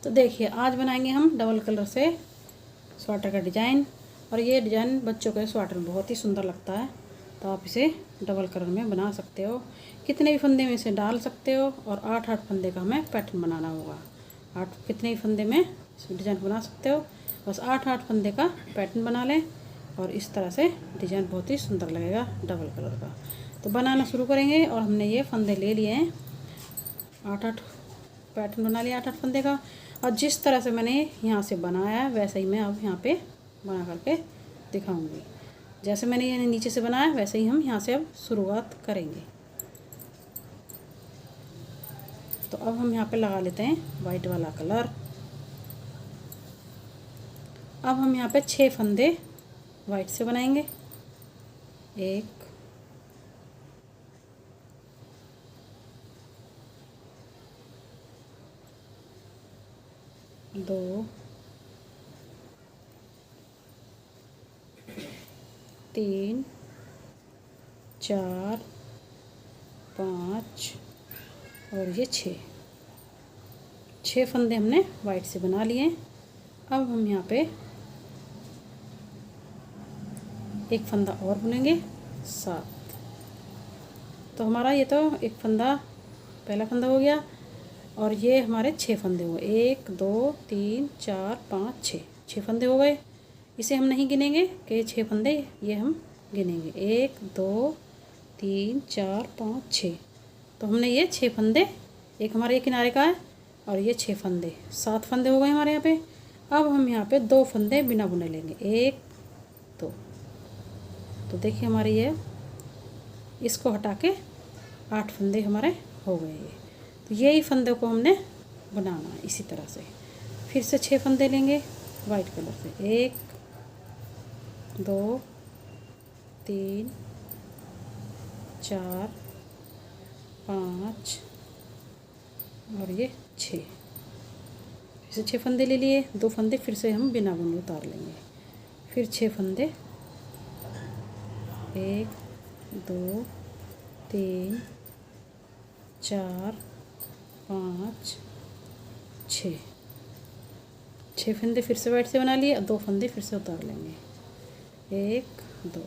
तो देखिए आज बनाएंगे हम डबल कलर से स्वेटर का डिज़ाइन। और ये डिज़ाइन बच्चों के स्वेटर में बहुत ही सुंदर लगता है। तो आप इसे डबल कलर में बना सकते हो, कितने भी फंदे में इसे डाल सकते हो। और 8-8 फंदे का हमें पैटर्न बनाना होगा। कितने भी फंदे में इसमें डिज़ाइन बना सकते हो, बस 8-8 फंदे का पैटर्न बना लें और इस तरह से डिज़ाइन बहुत ही सुंदर लगेगा डबल कलर का। तो बनाना शुरू करेंगे। और हमने ये फंदे ले लिए हैं, 8-8 पैटर्न बना लिया 8-8 फंदे का। और जिस तरह से मैंने यहाँ से बनाया है वैसे ही मैं अब यहाँ पे बना करके दिखाऊंगी। जैसे मैंने ये नीचे से बनाया वैसे ही हम यहाँ से अब शुरुआत करेंगे। तो अब हम यहाँ पे लगा लेते हैं वाइट वाला कलर। अब हम यहाँ पे 6 फंदे वाइट से बनाएंगे। 1 2 3 4 5 और ये 6 फंदे हमने वाइट से बना लिए। अब हम यहाँ पे एक फंदा और बुनेंगे 7। तो हमारा ये तो एक फंदा पहला फंदा हो गया। और ये हमारे 6 फंदे हुए, 1 2 3 4 5 6 फंदे हो गए। इसे हम नहीं गिनेंगे कि 6 फंदे, ये हम गिनेंगे 1 2 3 4 5 6। तो हमने ये 6 फंदे, एक हमारे किनारे का है और ये 6 फंदे, 7 फंदे हो गए हमारे यहाँ पे। अब हम यहाँ पे 2 फंदे बिना बुने लेंगे, 1 2। तो देखिए हमारे ये इसको हटा के 8 फंदे हमारे हो गए ये। तो यही फंदे को हमने बनाना है इसी तरह से। फिर से 6 फंदे लेंगे वाइट कलर से, 1 2 3 4 5 और ये 6। फिर से 6 फंदे ले लिए, 2 फंदे फिर से हम बिना बुने उतार लेंगे। फिर 6 फंदे, 1 2 3 4 5 6 फंदे फिर से वाइट से बना लिए। 2 फंदे फिर से उतार लेंगे, 1 2।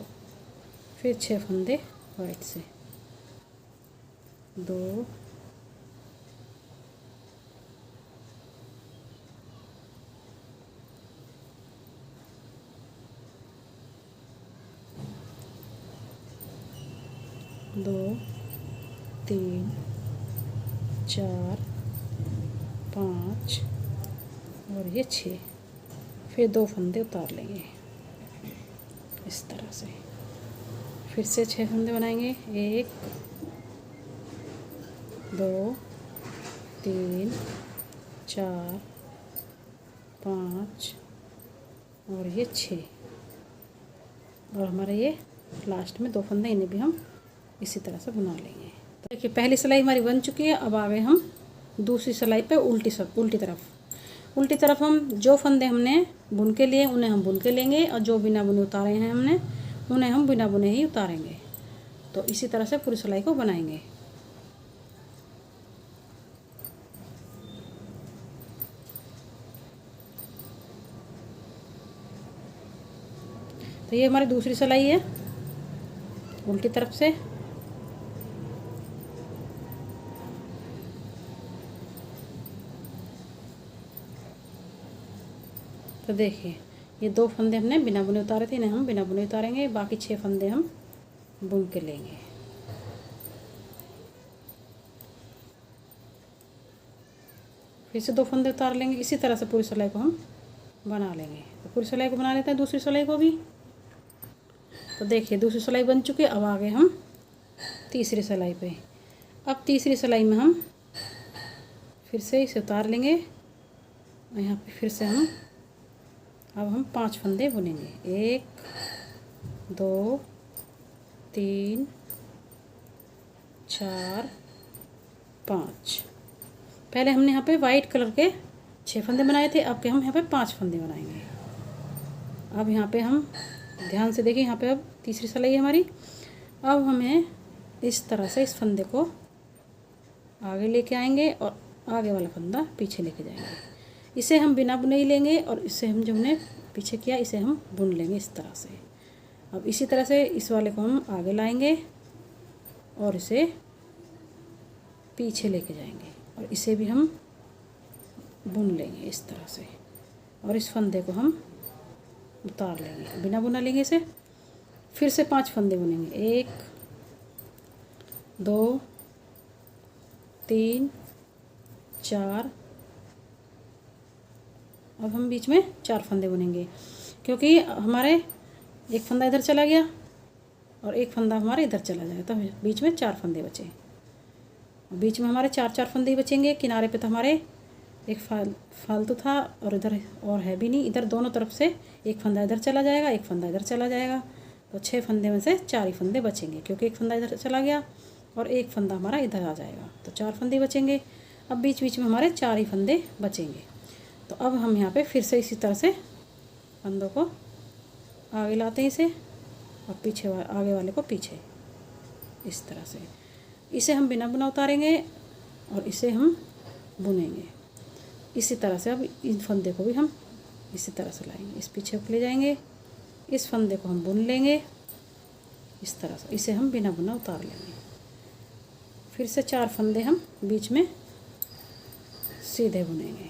फिर 6 फंदे वाइट से, 2 2 3 4 5 और ये 6। फिर 2 फंदे उतार लेंगे इस तरह से। फिर से 6 फंदे बनाएंगे, 1 2 3 4 5 और ये 6। और हमारा ये लास्ट में 2 फंदे, इन्हें भी हम इसी तरह से बुना लेंगे। तो देखिए पहली सिलाई हमारी बन चुकी है। अब आ गए हम दूसरी सिलाई पे उल्टी तरफ हम जो फंदे हमने बुन के लिए उन्हें हम बुन के लेंगे, और जो बिना बुने उतारे हैं हमने उन्हें हम बिना बुने ही उतारेंगे। तो इसी तरह से पूरी सिलाई को बनाएंगे। तो ये हमारी दूसरी सिलाई है उल्टी तरफ से। तो देखिए ये 2 फंदे हमने बिना बुने उतारे थे, इन्हें हम बिना बुने उतारेंगे। बाकी 6 फंदे हम बुन के लेंगे। फिर से 2 फंदे उतार लेंगे। इसी तरह से पूरी सिलाई को हम बना लेंगे। तो पूरी सिलाई को बना लेते हैं दूसरी सिलाई को भी। तो देखिए दूसरी सिलाई बन चुकी है। अब आ गए हम तीसरी सिलाई पे। अब तीसरी सिलाई में हम फिर से इसे उतार लेंगे और यहाँ पे फिर से हम 5 फंदे बुनेंगे, 1 2 3 4 5। पहले हमने यहाँ पे वाइट कलर के 6 फंदे बनाए थे, अब के हम यहाँ पे 5 फंदे बनाएंगे। अब यहाँ पे हम ध्यान से देखिए, यहाँ पे अब तीसरी सिलाई है हमारी। अब हमें इस तरह से इस फंदे को आगे लेके आएंगे और आगे वाला फंदा पीछे लेके जाएंगे। इसे हम बिना बुने ही लेंगे और इसे हम जो हमने पीछे किया इसे हम बुन लेंगे इस तरह से। अब इसी तरह से इस वाले को हम आगे लाएंगे और इसे पीछे लेके जाएंगे और इसे भी हम बुन लेंगे इस तरह से और इस फंदे को हम उतार लेंगे, बिना बुना लेंगे इसे। फिर से 5 फंदे बुनेंगे, 1 2 3 4। अब हम बीच में 4 फंदे बुनेंगे क्योंकि हमारे एक फंदा इधर चला गया और एक फंदा हमारे इधर चला जाएगा, तो बीच में 4 फंदे बचे। बीच में हमारे 4 फंदे ही बचेंगे। किनारे पे तो हमारे एक फालतू था और इधर और है भी नहीं। इधर दोनों तरफ से एक फंदा इधर चला जाएगा, एक फंदा इधर चला जाएगा, तो 6 फंदे में से 4 ही फंदे बचेंगे क्योंकि एक फंदा इधर चला गया और एक फंदा हमारा इधर आ जाएगा, तो 4 फंदे बचेंगे। अब बीच बीच में हमारे 4 ही फंदे बचेंगे। तो अब हम यहाँ पे फिर से इसी तरह से फंदों को आगे लाते हैं इसे और पीछे आगे वाले को पीछे इस तरह से। इसे हम बिना बुना उतारेंगे और इसे हम बुनेंगे इसी तरह से। अब इन फंदे को भी हम इसी तरह से लाएंगे, इस पीछे को ले जाएंगे, इस फंदे को हम बुन लेंगे इस तरह से। इसे हम बिना बुना उतार लेंगे। फिर से 4 फंदे हम बीच में सीधे बुनेंगे।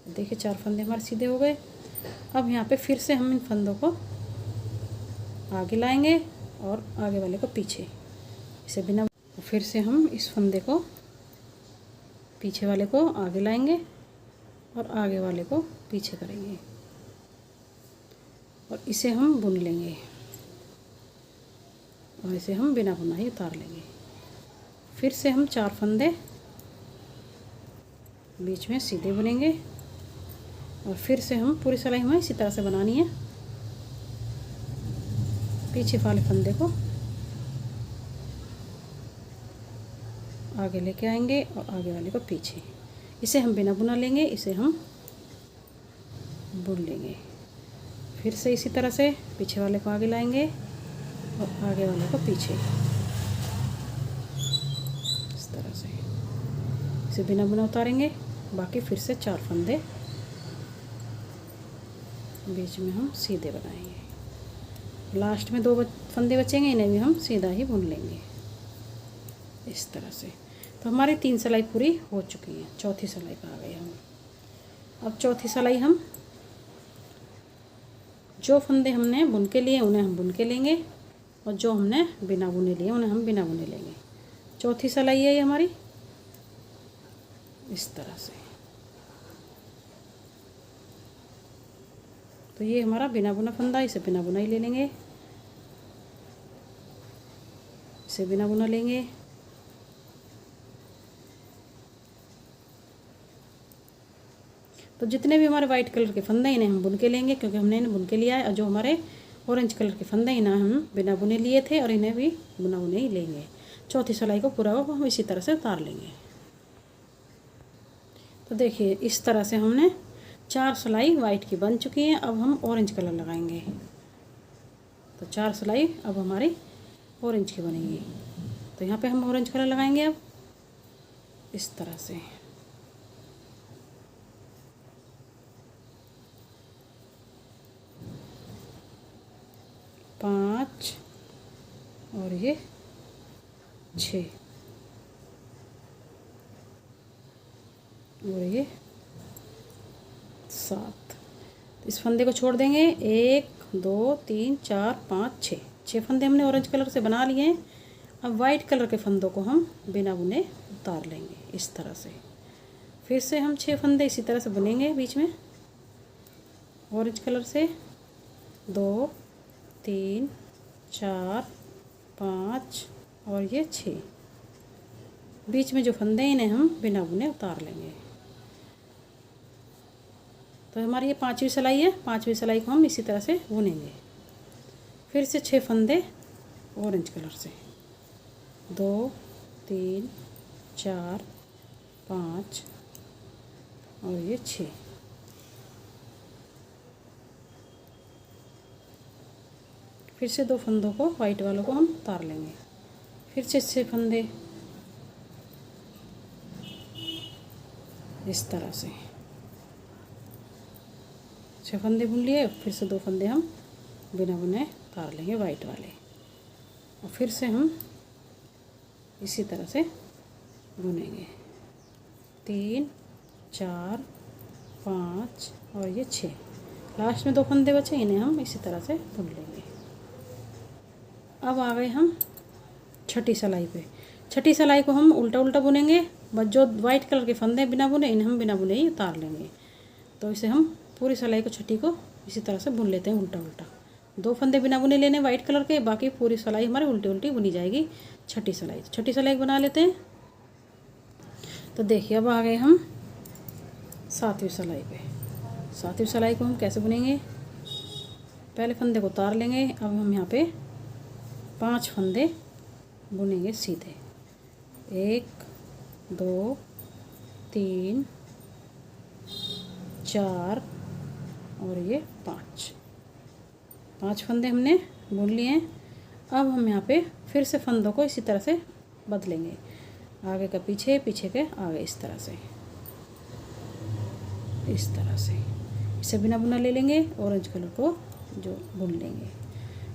देखिए 4 फंदे हमारे सीधे हो गए। अब यहाँ पे फिर से हम इन फंदों को आगे लाएंगे और आगे वाले को पीछे, इसे बिना। फिर से हम इस फंदे को पीछे वाले को आगे लाएंगे और आगे वाले को पीछे करेंगे और इसे हम बुन लेंगे और इसे हम बिना बुना ही उतार लेंगे। फिर से हम 4 फंदे बीच में सीधे बुनेंगे और फिर से हम पूरी सिलाई हमें इसी तरह से बनानी है। पीछे वाले फंदे को आगे लेके आएंगे और आगे वाले को पीछे। इसे हम बिना बुना लेंगे, इसे हम बुन लेंगे। फिर से इसी तरह से पीछे वाले को आगे लाएंगे और आगे वाले को पीछे इस तरह से। इसे बिना बुना उतारेंगे। बाकी फिर से 4 फंदे बीच में हम सीधे बनाएंगे। लास्ट में 2 फंदे बचेंगे, इन्हें भी हम सीधा ही बुन लेंगे इस तरह से। तो हमारी 3 सिलाई पूरी हो चुकी है। चौथी सिलाई पर आ गए हम। अब चौथी सिलाई हम जो फंदे हमने बुन के लिए उन्हें हम बुन के लेंगे और जो हमने बिना बुने लिए उन्हें हम बिना बुने लेंगे। चौथी सिलाई है ये हमारी इस तरह से। तो ये हमारा बिना बुना फंदा, इसे बिना बुना ही ले लेंगे, इसे बिना बुना लेंगे। तो जितने भी हमारे वाइट कलर के फंदे इन्हें हम बुन के लेंगे क्योंकि हमने इन्हें बुन के लिया है। और जो हमारे ऑरेंज कलर के फंदे इन्हें हम बिना बुने लिए थे और इन्हें भी बुना बुने ही लेंगे। चौथी सिलाई को पूरा हम इसी तरह से उतार लेंगे। तो देखिए इस तरह से हमने 4 सिलाई वाइट की बन चुकी हैं। अब हम ऑरेंज कलर लगाएंगे। तो 4 सिलाई अब हमारी ऑरेंज की बनेगी। तो यहाँ पे हम ऑरेंज कलर लगाएंगे अब इस तरह से। पाँच और ये 6 और ये 7। इस फंदे को छोड़ देंगे। 1 2 3 4 5 6 फंदे हमने ऑरेंज कलर से बना लिए हैं। अब वाइट कलर के फंदों को हम बिना बुने उतार लेंगे इस तरह से। फिर से हम 6 फंदे इसी तरह से बुनेंगे बीच में ऑरेंज कलर से। 2 3 4 5 और ये 6। बीच में जो फंदे इन्हें हम बिना बुने उतार लेंगे। तो हमारी ये 5वीं सिलाई है। 5वीं सिलाई को हम इसी तरह से बुनेंगे। फिर से 6 फंदे ऑरेंज कलर से। 2 3 4 5 और ये 6। फिर से 2 फंदों को वाइट वालों को हम उतार लेंगे। फिर से 6 फंदे इस तरह से। 6 फंदे बुन लिए, फिर से 2 फंदे हम बिना बुने उतार लेंगे वाइट वाले, और फिर से हम इसी तरह से बुनेंगे 3 4 5 और ये 6। लास्ट में 2 फंदे बचे, इन्हें हम इसी तरह से बुन लेंगे। अब आ गए हम छठी सिलाई पे। छठी सिलाई को हम उल्टा उल्टा बुनेंगे, बस जो वाइट कलर के फंदे बिना बुने इन्हें हम बिना बुने ही उतार लेंगे। तो इसे हम पूरी सिलाई को छठी को इसी तरह से बुन लेते हैं उल्टा उल्टा। 2 फंदे बिना बुने लेने वाइट कलर के, बाकी पूरी सिलाई हमारी उल्टी उल्टी बुनी जाएगी छठी सिलाई। छठी सिलाई बना लेते हैं। तो देखिए अब आ गए हम 7वीं सिलाई पे। 7वीं सिलाई को हम कैसे बुनेंगे, पहले फंदे को उतार लेंगे। अब हम यहाँ पे 5 फंदे बुनेंगे सीधे, 1 2 3 4 और ये 5 फंदे हमने बुन लिए हैं। अब हम यहाँ पे फिर से फंदों को इसी तरह से बदलेंगे, आगे का पीछे, पीछे के आगे, इस तरह से, इस तरह से। इसे बिना बुना ले लेंगे, ऑरेंज कलर को जो बुन लेंगे,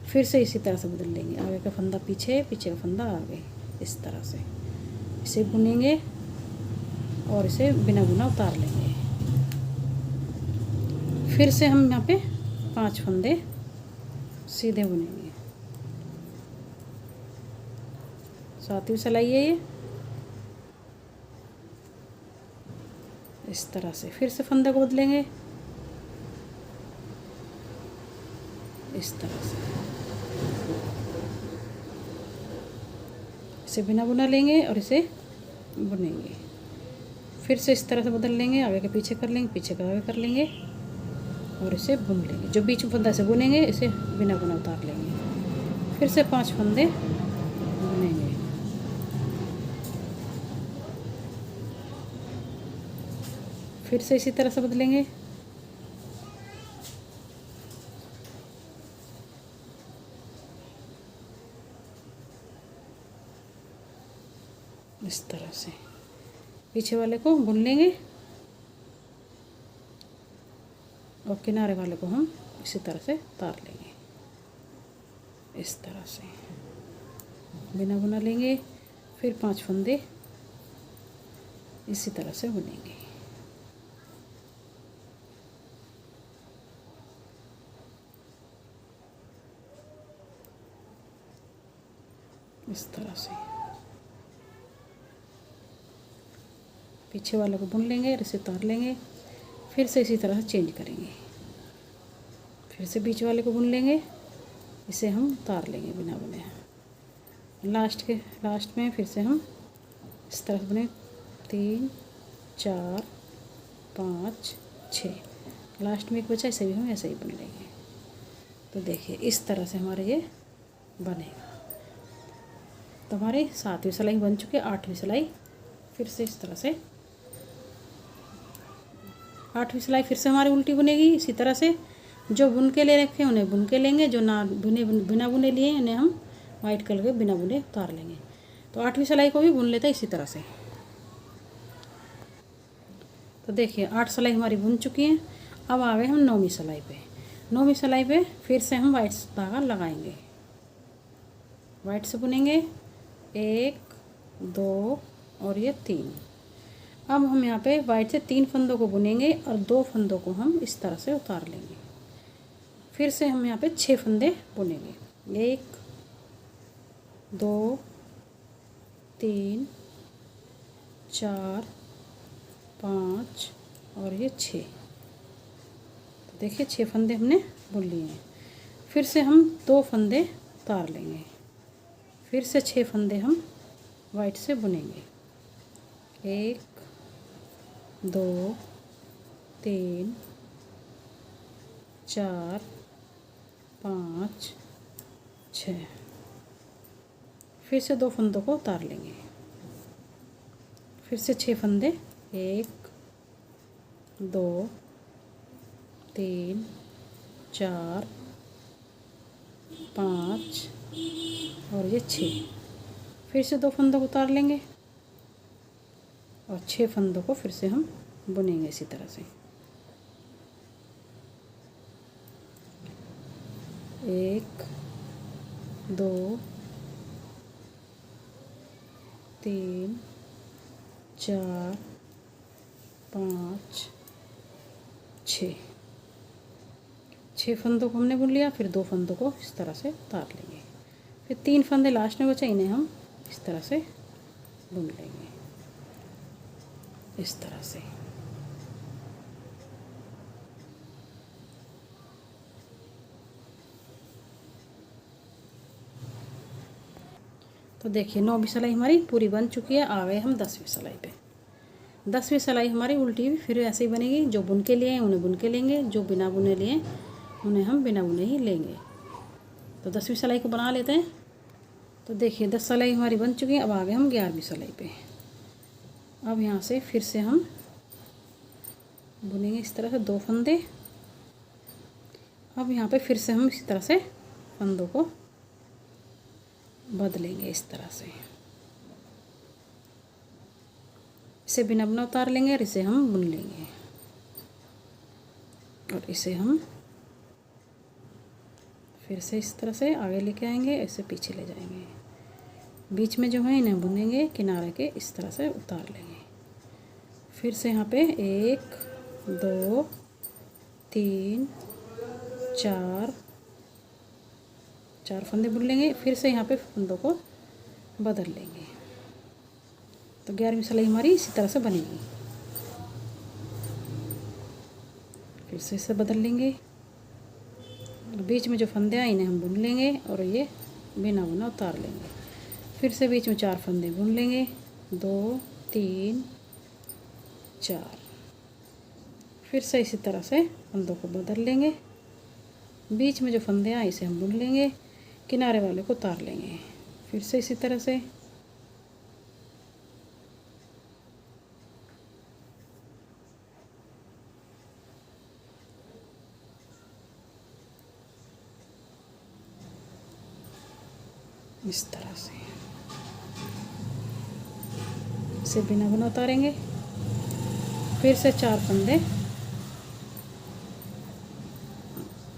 फिर से इसी तरह से बदल लेंगे, आगे का फंदा पीछे, पीछे का फंदा आगे, इस तरह से इसे बुनेंगे और इसे बिना बुना उतार लेंगे। फिर से हम यहाँ पे 5 फंदे सीधे बुनेंगे। 7वीं सिलाई है ये, इस तरह से। फिर से फंदे को बदलेंगे इस तरह से, इसे बिना बुना लेंगे और इसे बुनेंगे। फिर से इस तरह से बदल लेंगे, आगे के पीछे कर लेंगे, पीछे का आगे कर लेंगे और इसे बुन लेंगे। जो बीच में फंदा से बुनेंगे इसे बिना बुना उतार लेंगे। फिर से 5 फंदे बुनेंगे, फिर से इसी तरह से बदलेंगे, इस तरह से पीछे वाले को बुन लेंगे और किनारे वाले को हम इसी तरह से उतार लेंगे, इस तरह से बिना बुना लेंगे। फिर 5 फंदे इसी तरह से बुनेंगे। इस तरह से पीछे वाले को बुन लेंगे और इसे उतार लेंगे। फिर से इसी तरह से चेंज करेंगे, फिर से बीच वाले को बुन लेंगे, इसे हम उतार लेंगे बिना बुने। लास्ट में फिर से हम इस तरह से बुने 3 4 5 6, लास्ट में एक बचा, इसे भी हम ऐसे ही बुन लेंगे। तो देखिए इस तरह से हमारे ये बनेगा। तो हमारी 7वीं सिलाई बन चुकी है। 8वीं सिलाई फिर से इस तरह से, 8वीं सिलाई फिर से हमारी उल्टी बुनेगी इसी तरह से। जो बुन के ले रखे हैं उन्हें बुन के लेंगे, जो ना बुने बिना बुने लिए हैं उन्हें हम वाइट कलर के बिना बुने उतार लेंगे। तो 8वीं सिलाई को भी बुन लेते हैं इसी तरह से। तो देखिए 8 सिलाई हमारी बुन चुकी हैं। अब आ गए हम 9वीं सिलाई पे। 9वीं सिलाई पे फिर से हम वाइट धागा लगाएंगे, वाइट से बुनेंगे 1 2 और ये 3। अब हम यहाँ पे वाइट से 3 फंदों को बुनेंगे और 2 फंदों को हम इस तरह से उतार लेंगे। फिर से हम यहाँ पे 6 फंदे बुनेंगे, 1 2 3 4 5 और ये 6। तो देखिए 6 फंदे हमने बुन लिए हैं। फिर से हम 2 फंदे उतार लेंगे, फिर से 6 फंदे हम वाइट से बुनेंगे, 1 2 3 4 5 6। फिर से 2 फंदों को उतार लेंगे, फिर से 6 फंदे, 1 2 3 4 5 और ये 6। फिर से 2 फंदों को उतार लेंगे और 6 फंदों को फिर से हम बुनेंगे इसी तरह से। एक, दो, तीन, चार, पाँच, छः। 6 फंदों को हमने बुन लिया। फिर 2 फंदों को इस तरह से उतार लेंगे। फिर 3 फंदे लास्ट में बचे, इन्हें हम इस तरह से बुन लेंगे, इस तरह से। तो देखिए 9वीं सिलाई हमारी पूरी बन चुकी है। आ गए हम 10वीं सिलाई पे। 10वीं सिलाई हमारी उल्टी भी फिर ऐसे ही बनेगी। जो बुन के लिए उन्हें बुन के लेंगे, जो बिना बुने लिए उन्हें हम बिना बुने ही लेंगे। तो 10वीं सिलाई को बना लेते हैं। तो देखिए 10 सिलाई हमारी बन चुकी है। अब आ गए हम 11वीं सिलाई पे। अब यहाँ से फिर से हम बुनेंगे इस तरह से 2 फंदे। अब यहाँ पे फिर से हम इसी तरह से फंदों को बदलेंगे इस तरह से। इसे बिना बुना उतार लेंगे और इसे हम बुन लेंगे, और इसे हम फिर से इस तरह से आगे लेके आएंगे, ऐसे पीछे ले जाएंगे। बीच में जो है इन्हें बुनेंगे, किनारे के इस तरह से उतार लेंगे। फिर से यहाँ पे 1, 2, 3, 4 फंदे बुन लेंगे। फिर से यहाँ पे फंदों को बदल लेंगे। तो 11वीं सिलाई हमारी इसी तरह से बनेगी। फिर से इसे बदल लेंगे, और बीच में जो फंदे हैं इन्हें हम बुन लेंगे, और ये बिना बुना उतार लेंगे। फिर से बीच में 4 फंदे बुन लेंगे, 2, 3, 4। फिर से इसी तरह से फंदों को बदल लेंगे। बीच में जो फंदे हैं इसे हम बुन लेंगे, किनारे वाले को उतार लेंगे। फिर से इसी तरह से। इस तरह से इसे बिना बुना उतारेंगे। फिर से 4 फंदे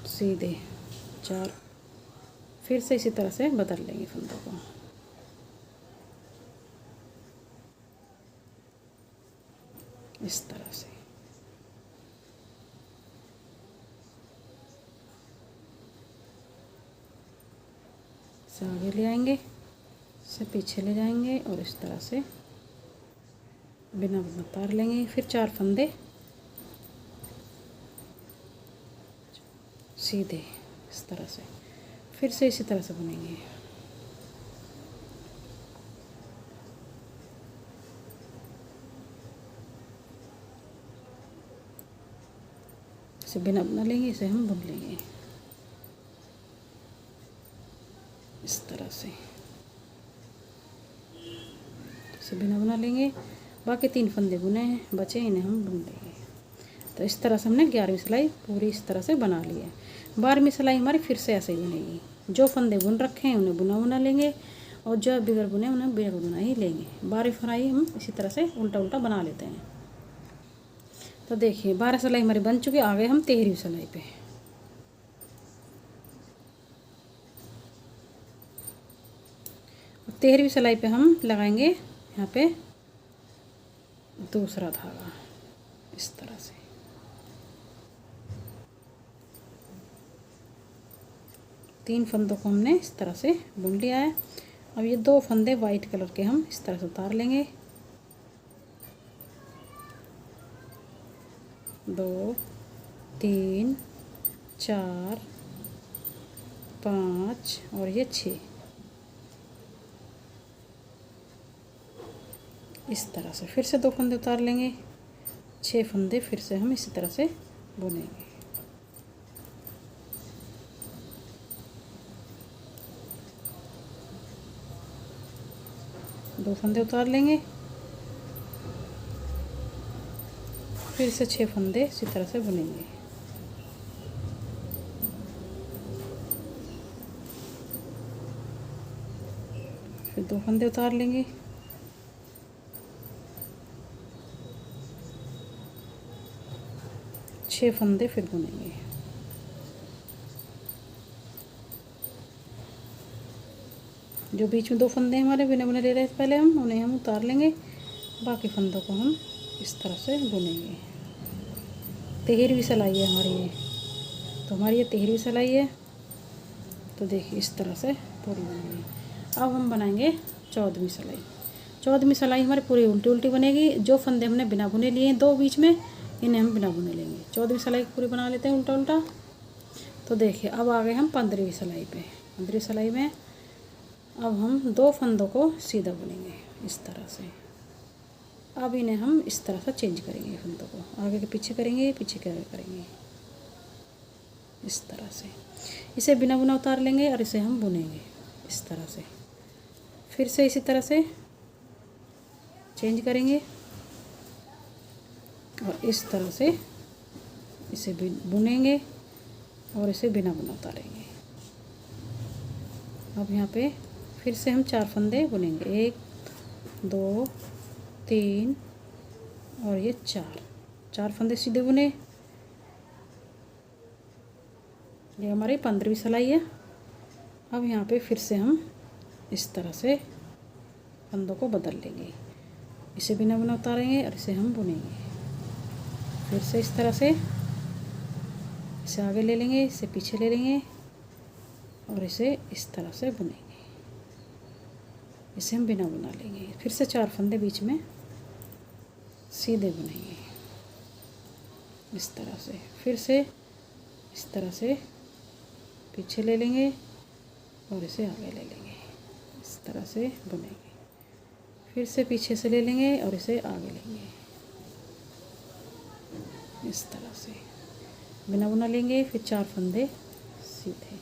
सीधे 4। फिर से इसी तरह से बदल लेंगे फंदों को, इस तरह से। इसे आगे ले आएंगे, इसे पीछे ले जाएंगे, और इस तरह से बिना बुना उतार लेंगे। फिर 4 फंदे सीधे इस तरह से। फिर से इसी तरह से बुनेंगे। इसे बिना बुना लेंगे, इसे हम बुन लेंगे इस तरह से। इसे बिना बुना लेंगे। बाकी 3 फंदे बुने हैं, बचे इन्हें हम बुन लेंगे। तो इस तरह से हमने 11वीं सिलाई पूरी इस तरह से बना ली है। 12वीं सिलाई हमारी फिर से ऐसे ही बनेगी। जो फंदे बुन रखे हैं उन्हें बुना लेंगे, और जो बगैर बुने उन्हें बगैर बुना ही लेंगे। 12वीं सिलाई हम इसी तरह से उल्टा उल्टा बना लेते हैं। तो देखिए 12 सिलाई हमारी बन चुकी है। आ गए हम 13वीं सिलाई पे। 13वीं सिलाई पे हम लगाएंगे यहाँ पे दूसरा धागा इस तरह से। तीन फंदों को हमने इस तरह से बुन लिया है। अब ये 2 फंदे वाइट कलर के हम इस तरह से उतार लेंगे। 2, 3, 4, 5 और ये 6 इस तरह से। फिर से 2 फंदे उतार लेंगे। 6 फंदे फिर से हम इसी तरह से बुनेंगे। दो फंदे उतार लेंगे। फिर से 6 फंदे इसी तरह से बुनेंगे। फिर 2 फंदे उतार लेंगे। छः फंदे फिर बुनेंगे। जो बीच में 2 फंदे हमारे बिना बुने ले रहे थे पहले हम, उन्हें हम उतार लेंगे। बाकी फंदों को हम इस तरह से बुनेंगे। 13वीं सिलाई है हमारी ये, तो हमारी ये 13वीं सिलाई है। तो देखिए इस तरह से पूरी बनेगी। अब हम बनाएंगे 14वीं सिलाई। 14वीं सिलाई हमारी पूरी उल्टी उल्टी बनेगी। जो फंदे हमने बिना बुने लिए हैं 2 बीच में, इन्हें हम बिना बुने लेंगे। 14वीं सिलाई पूरी बना लेते हैं उल्टा उल्टा। तो देखिए अब आ गए हम 15वीं सिलाई पे। 15वीं सिलाई में अब हम 2 फंदों को सीधा बुनेंगे इस तरह से। अब इन्हें हम इस तरह से चेंज करेंगे, फंदों को आगे के पीछे करेंगे, पीछे के आगे करेंगे इस तरह से। इसे बिना बुना उतार लेंगे और इसे हम बुनेंगे इस तरह से। फिर से इसी तरह से चेंज करेंगे और इस तरह से इसे भी बुनेंगे और इसे बिना बुना उतारेंगे। अब यहाँ पे फिर से हम 4 फंदे बुनेंगे, 1 2 3 और ये 4 फंदे सीधे बुने। ये हमारी 15वीं सिलाई है। अब यहाँ पे फिर से हम इस तरह से फंदों को बदल लेंगे, इसे बिना बुना उतारेंगे और इसे हम बुनेंगे। फिर से इस तरह से इसे आगे ले लेंगे, इसे पीछे ले लेंगे और इसे इस तरह से बुनेंगे। इसे हम बिना बुना लेंगे। फिर से 4 फंदे बीच में सीधे बुनेंगे इस तरह से। फिर से इस तरह से पीछे ले लेंगे और इसे आगे ले लेंगे, इस तरह से बुनेंगे। फिर से पीछे से ले लेंगे और इसे आगे लेंगे इस तरह से बिना बुना लेंगे। फिर 4 फंदे सीधे,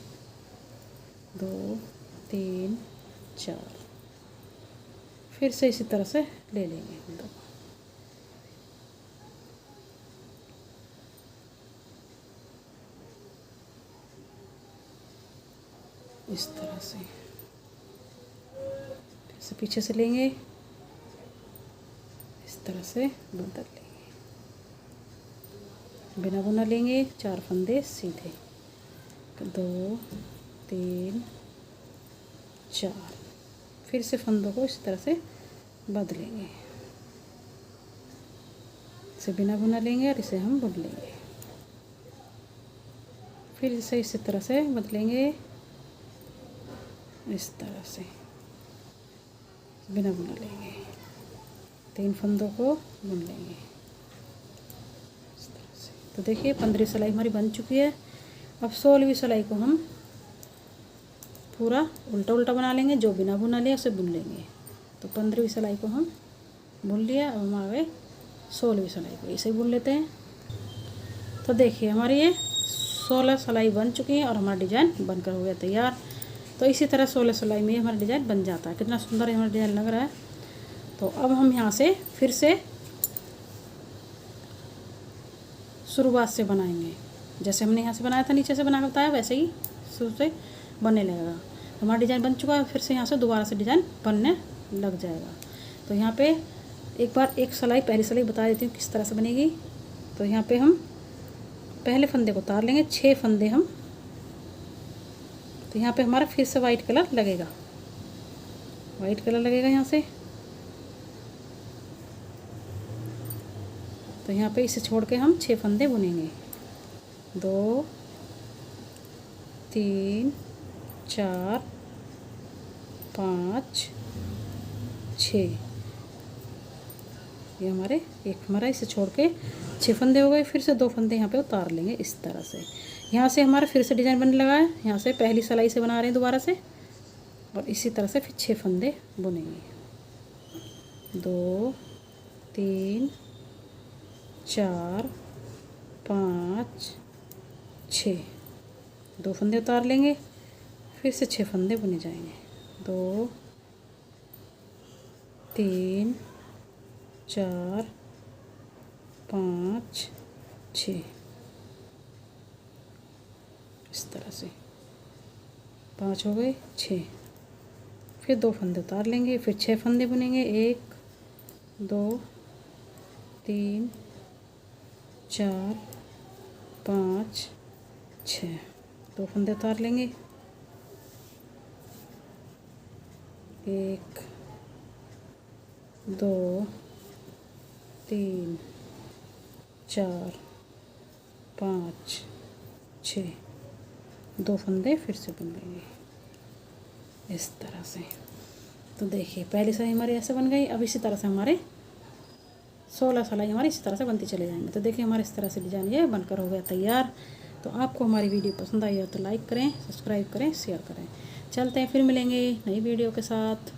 2 3 4। फिर से इसी तरह से ले लेंगे फंदों को। इस तरह से फिर से पीछे से लेंगे, इस तरह से बदल लेंगे, बिना बुना लेंगे। 4 फंदे सीधे, 2 3 4। फिर से फंदों को इस तरह से बदलेंगे, इसे बिना बुना लेंगे और इसे हम बुन लेंगे। फिर इसे इसी तरह से बदलेंगे, इस तरह से बिना बुना लेंगे। 3 फंदों को बुन लेंगे इस तरह से। तो देखिए 15वीं सिलाई हमारी बन चुकी है। अब 16वीं सिलाई को हम पूरा उल्टा उल्टा बना लेंगे। जो बिना बुना लिया उसे बुन लेंगे। तो 15वीं सिलाई को हम बुन लिया। अब हम आ गए 16वीं सिलाई को, इसे बुन लेते हैं। तो देखिए हमारी ये 16 सिलाई बन चुकी है और हमारा डिज़ाइन बनकर हो गया तैयार। तो इसी तरह 16 सिलाई में हमारा डिज़ाइन बन जाता है। कितना सुंदर हमारा डिज़ाइन लग रहा है। तो अब हम यहाँ से फिर से शुरुआत से बनाएंगे। जैसे हमने यहाँ से बनाया था, नीचे से बना के बताया, वैसे ही शुरू से बनने लगेगा। हमारा डिज़ाइन बन चुका है। फिर से यहाँ से दोबारा से डिज़ाइन बनने लग जाएगा। तो यहाँ पे एक बार एक सिलाई, पहली सिलाई बता देती हूँ किस तरह से बनेगी। तो यहाँ पे हम पहले फंदे को उतार लेंगे, 6 फंदे हम। तो यहाँ पे हमारा फिर से वाइट कलर लगेगा, वाइट कलर लगेगा यहाँ से। तो यहाँ पे इसे छोड़ के हम 6 फंदे बुनेंगे, 2 3 4 5 6। ये हमारा इसे छोड़ के 6 फंदे हो गए। फिर से 2 फंदे यहाँ पे उतार लेंगे इस तरह से। यहाँ से हमारा फिर से डिज़ाइन बनने लगा है। यहाँ से पहली सिलाई से बना रहे हैं दोबारा से, और इसी तरह से फिर 6 फंदे बुनेंगे, 2 3 4 5 6। 2 फंदे उतार लेंगे, फिर से 6 फंदे बुने जाएंगे, 2 3 4 5 6। इस तरह से 5 हो गए, 6। फिर 2 फंदे उतार लेंगे, फिर 6 फंदे बुनेंगे, 1 2 3 4 5 6। 2 फंदे उतार लेंगे, 1 2 3 4 5 6 2 फंदे फिर से बन देंगे इस तरह से। तो देखिए पहली सिलाई हमारी ऐसे बन गई। अब इसी तरह से हमारे 16 सिलाई हमारी इसी तरह से बनती चले जाएंगे। तो देखिए हमारे इस तरह से डिजाइन ये बनकर हो गया तैयार। तो आपको हमारी वीडियो पसंद आई हो तो लाइक करें, सब्सक्राइब करें, शेयर करें। चलते हैं, फिर मिलेंगे नई वीडियो के साथ।